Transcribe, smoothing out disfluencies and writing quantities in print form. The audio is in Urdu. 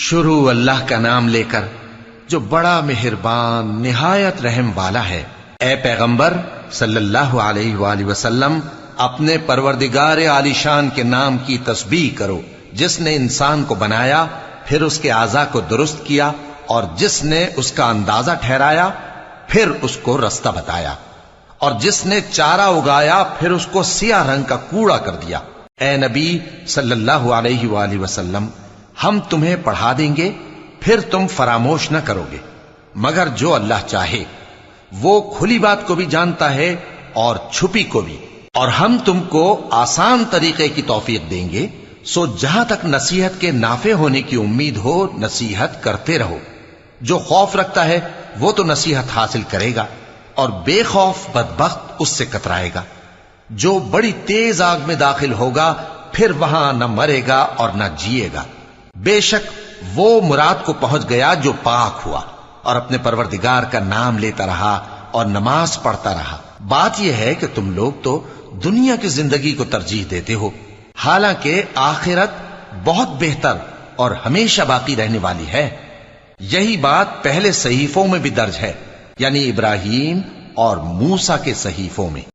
شروع اللہ کا نام لے کر جو بڑا مہربان نہایت رحم والا ہے۔ اے پیغمبر صلی اللہ علیہ وآلہ وسلم، اپنے پروردگار عالی شان کے نام کی تسبیح کرو، جس نے انسان کو بنایا، پھر اس کے اعضاء کو درست کیا، اور جس نے اس کا اندازہ ٹھہرایا، پھر اس کو رستہ بتایا، اور جس نے چارہ اگایا، پھر اس کو سیاہ رنگ کا کوڑا کر دیا۔ اے نبی صلی اللہ علیہ وآلہ وسلم، ہم تمہیں پڑھا دیں گے، پھر تم فراموش نہ کرو گے، مگر جو اللہ چاہے۔ وہ کھلی بات کو بھی جانتا ہے اور چھپی کو بھی، اور ہم تم کو آسان طریقے کی توفیق دیں گے، سو جہاں تک نصیحت کے نافع ہونے کی امید ہو نصیحت کرتے رہو۔ جو خوف رکھتا ہے وہ تو نصیحت حاصل کرے گا، اور بے خوف بدبخت اس سے کترائے گا۔ جو بڑی تیز آگ میں داخل ہوگا، پھر وہاں نہ مرے گا اور نہ جیے گا۔ بے شک وہ مراد کو پہنچ گیا جو پاک ہوا، اور اپنے پروردگار کا نام لیتا رہا اور نماز پڑھتا رہا۔ بات یہ ہے کہ تم لوگ تو دنیا کی زندگی کو ترجیح دیتے ہو، حالانکہ آخرت بہت بہتر اور ہمیشہ باقی رہنے والی ہے۔ یہی بات پہلے صحیفوں میں بھی درج ہے، یعنی ابراہیم اور موسیٰ کے صحیفوں میں۔